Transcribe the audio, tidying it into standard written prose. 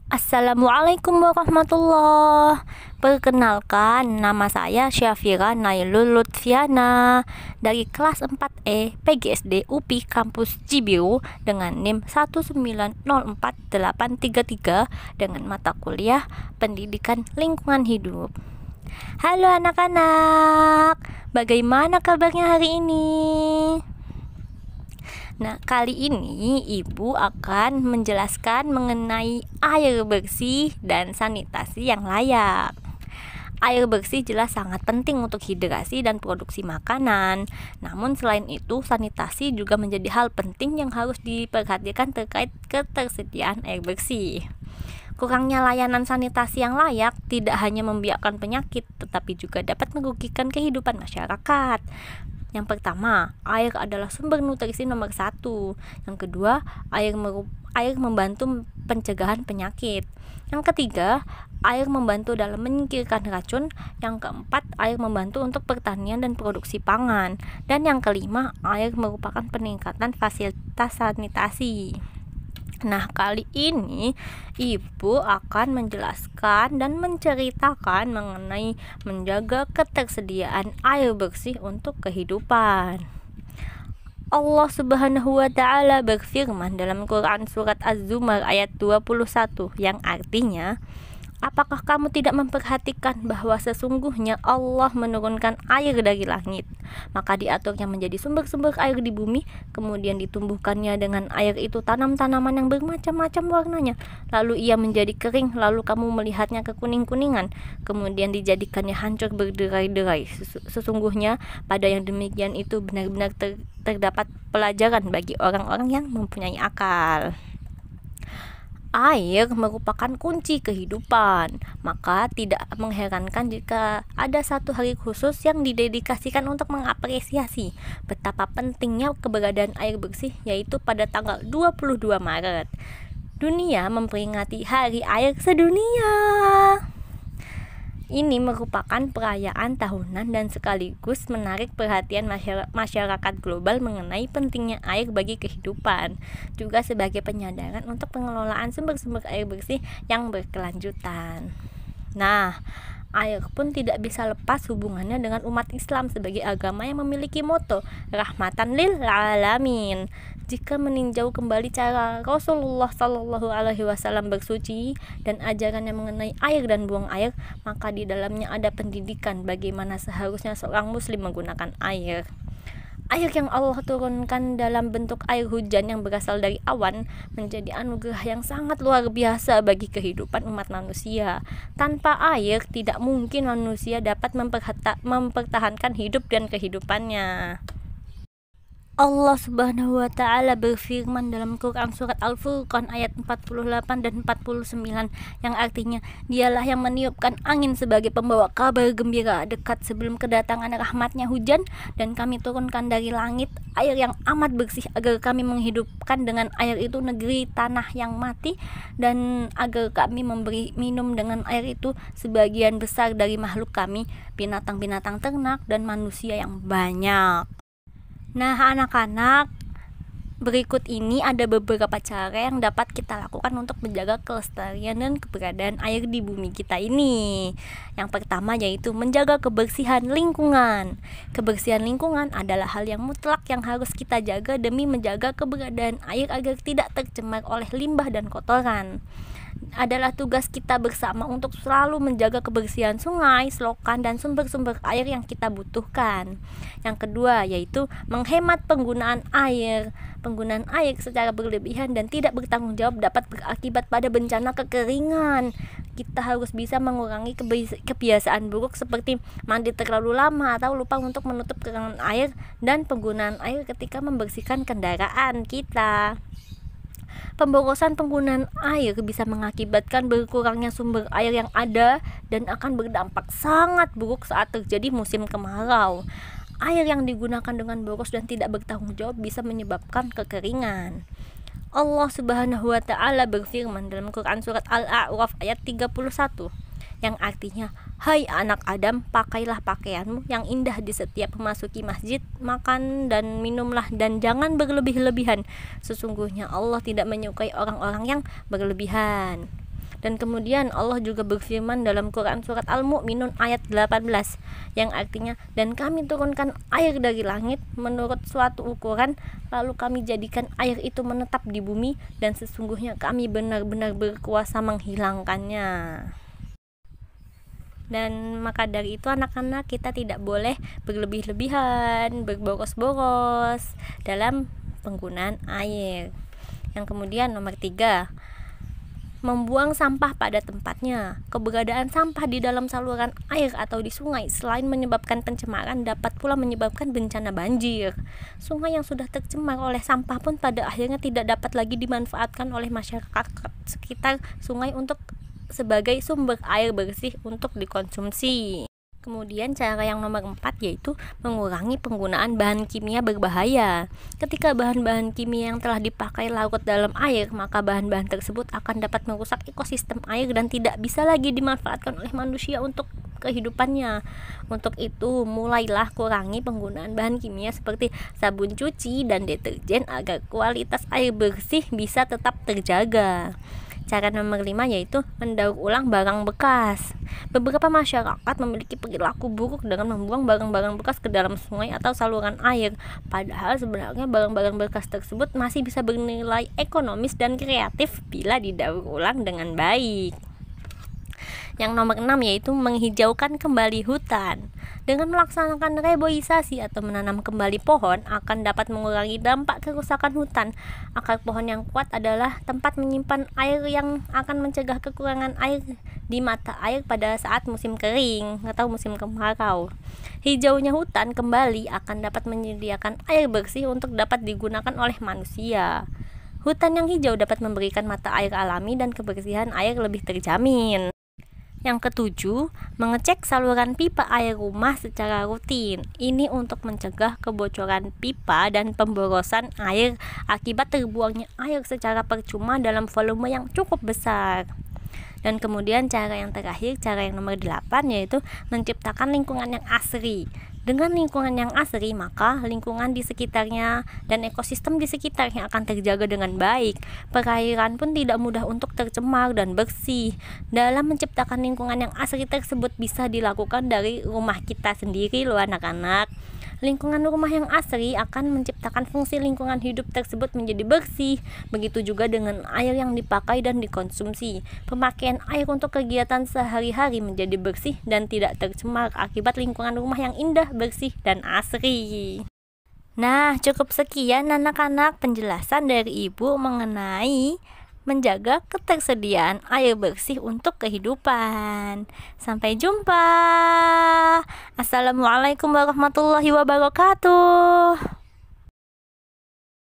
Assalamualaikum warahmatullah. Perkenalkan, nama saya Syafira Nailul Lutfiana dari kelas 4E PGSD UPI Kampus Cibiru dengan NIM 1904833 dengan mata kuliah Pendidikan Lingkungan Hidup. Halo anak-anak, bagaimana kabarnya hari ini? Nah, kali ini Ibu akan menjelaskan mengenai air bersih dan sanitasi yang layak. Air bersih jelas sangat penting untuk hidrasi dan produksi makanan. Namun selain itu, sanitasi juga menjadi hal penting yang harus diperhatikan terkait ketersediaan air bersih. Kurangnya layanan sanitasi yang layak tidak hanya membiarkan penyakit, tetapi juga dapat merugikan kehidupan masyarakat. Yang pertama, air adalah sumber nutrisi nomor 1. Yang kedua, air membantu pencegahan penyakit. Yang ketiga, air membantu dalam menyingkirkan racun. Yang keempat, air membantu untuk pertanian dan produksi pangan. Dan yang kelima, air merupakan peningkatan fasilitas sanitasi. Nah, kali ini Ibu akan menjelaskan dan menceritakan mengenai menjaga ketersediaan air bersih untuk kehidupan. Allah Subhanahu wa taala berfirman dalam Quran surat Az-Zumar ayat 21 yang artinya, apakah kamu tidak memperhatikan bahwa sesungguhnya Allah menurunkan air dari langit, maka diaturnya menjadi sumber-sumber air di bumi, kemudian ditumbuhkannya dengan air itu tanam-tanaman yang bermacam-macam warnanya, lalu ia menjadi kering, lalu kamu melihatnya kekuning-kuningan, kemudian dijadikannya hancur berderai-derai. Sesungguhnya pada yang demikian itu benar-benar terdapat pelajaran bagi orang-orang yang mempunyai akal. Air merupakan kunci kehidupan, maka tidak mengherankan jika ada satu hari khusus yang didedikasikan untuk mengapresiasi betapa pentingnya keberadaan air bersih, yaitu pada tanggal 22 Maret. Dunia memperingati Hari Air Sedunia. Ini merupakan perayaan tahunan dan sekaligus menarik perhatian masyarakat global mengenai pentingnya air bagi kehidupan, juga sebagai penyadaran untuk pengelolaan sumber-sumber air bersih yang berkelanjutan. Nah, air pun tidak bisa lepas hubungannya dengan umat Islam sebagai agama yang memiliki moto rahmatan lil alamin. Jika meninjau kembali cara Rasulullah Shallallahu Alaihi Wasallam bersuci dan ajarannya mengenai air dan buang air, maka di dalamnya ada pendidikan bagaimana seharusnya seorang muslim menggunakan air. Air yang Allah turunkan dalam bentuk air hujan yang berasal dari awan menjadi anugerah yang sangat luar biasa bagi kehidupan umat manusia. Tanpa air, tidak mungkin manusia dapat mempertahankan hidup dan kehidupannya. Allah Subhanahu wa taala berfirman dalam Quran surat Al-Furqan ayat 48 dan 49 yang artinya, dialah yang meniupkan angin sebagai pembawa kabar gembira dekat sebelum kedatangan rahmatnya hujan, dan kami turunkan dari langit air yang amat bersih agar kami menghidupkan dengan air itu negeri tanah yang mati, dan agar kami memberi minum dengan air itu sebagian besar dari makhluk kami, binatang-binatang ternak dan manusia yang banyak. Nah, anak-anak, berikut ini ada beberapa cara yang dapat kita lakukan untuk menjaga kelestarian dan keberadaan air di bumi kita ini. Yang pertama yaitu menjaga kebersihan lingkungan. Kebersihan lingkungan adalah hal yang mutlak yang harus kita jaga demi menjaga keberadaan air agar tidak tercemar oleh limbah dan kotoran. Adalah tugas kita bersama untuk selalu menjaga kebersihan sungai, selokan, dan sumber-sumber air yang kita butuhkan. Yang kedua yaitu menghemat penggunaan air. Penggunaan air secara berlebihan dan tidak bertanggung jawab dapat berakibat pada bencana kekeringan. Kita harus bisa mengurangi kebiasaan buruk seperti mandi terlalu lama atau lupa untuk menutup kerangan air dan penggunaan air ketika membersihkan kendaraan kita. Pemborosan penggunaan air bisa mengakibatkan berkurangnya sumber air yang ada dan akan berdampak sangat buruk saat terjadi musim kemarau. Air yang digunakan dengan boros dan tidak bertanggung jawab bisa menyebabkan kekeringan. Allah Subhanahu wa taala berfirman dalam Quran surat Al-A'raf ayat 31 yang artinya, hai anak Adam, pakailah pakaianmu yang indah di setiap memasuki masjid, makan dan minumlah dan jangan berlebih-lebihan. Sesungguhnya Allah tidak menyukai orang-orang yang berlebihan. Dan kemudian Allah juga berfirman dalam Quran surat Al-Mu'minun ayat 18 yang artinya, dan kami turunkan air dari langit menurut suatu ukuran, lalu kami jadikan air itu menetap di bumi, dan sesungguhnya kami benar-benar berkuasa menghilangkannya. Dan maka dari itu anak-anak, kita tidak boleh berlebih-lebihan, berboros-boros dalam penggunaan air. Yang kemudian nomor 3, membuang sampah pada tempatnya. Keberadaan sampah di dalam saluran air atau di sungai selain menyebabkan pencemaran, dapat pula menyebabkan bencana banjir. Sungai yang sudah tercemar oleh sampah pun pada akhirnya tidak dapat lagi dimanfaatkan oleh masyarakat sekitar sungai untuk sebagai sumber air bersih untuk dikonsumsi. Kemudian cara yang nomor 4 yaitu mengurangi penggunaan bahan kimia berbahaya. Ketika bahan-bahan kimia yang telah dipakai larut dalam air, maka bahan-bahan tersebut akan dapat merusak ekosistem air dan tidak bisa lagi dimanfaatkan oleh manusia untuk kehidupannya. Untuk itu, mulailah kurangi penggunaan bahan kimia seperti sabun cuci dan deterjen agar kualitas air bersih bisa tetap terjaga. Cara nomor 5 yaitu mendaur ulang barang bekas. Beberapa masyarakat memiliki perilaku buruk dengan membuang barang-barang bekas ke dalam sungai atau saluran air. Padahal sebenarnya barang-barang bekas tersebut masih bisa bernilai ekonomis dan kreatif bila didaur ulang dengan baik. Yang nomor 6 yaitu menghijaukan kembali hutan. Dengan melaksanakan reboisasi atau menanam kembali pohon akan dapat mengurangi dampak kerusakan hutan. Akar pohon yang kuat adalah tempat menyimpan air yang akan mencegah kekurangan air di mata air pada saat musim kering atau musim kemarau. Hijaunya hutan kembali akan dapat menyediakan air bersih untuk dapat digunakan oleh manusia. Hutan yang hijau dapat memberikan mata air alami dan kebersihan air lebih terjamin. Yang ketujuh, mengecek saluran pipa air rumah secara rutin. Ini untuk mencegah kebocoran pipa dan pemborosan air akibat terbuangnya air secara percuma dalam volume yang cukup besar. Dan kemudian cara yang terakhir, cara yang nomor 8 yaitu menciptakan lingkungan yang asri. Dengan lingkungan yang asri, maka lingkungan di sekitarnya dan ekosistem di sekitarnya akan terjaga dengan baik. Perairan pun tidak mudah untuk tercemar dan bersih. Dalam menciptakan lingkungan yang asri tersebut bisa dilakukan dari rumah kita sendiri loh anak-anak. Lingkungan rumah yang asri akan menciptakan fungsi lingkungan hidup tersebut menjadi bersih. Begitu juga dengan air yang dipakai dan dikonsumsi. Pemakaian air untuk kegiatan sehari-hari menjadi bersih dan tidak tercemar akibat lingkungan rumah yang indah, bersih, dan asri. Nah, cukup sekian anak-anak penjelasan dari Ibu mengenai menjaga ketersediaan air bersih untuk kehidupan. Sampai jumpa. Assalamualaikum warahmatullahi wabarakatuh.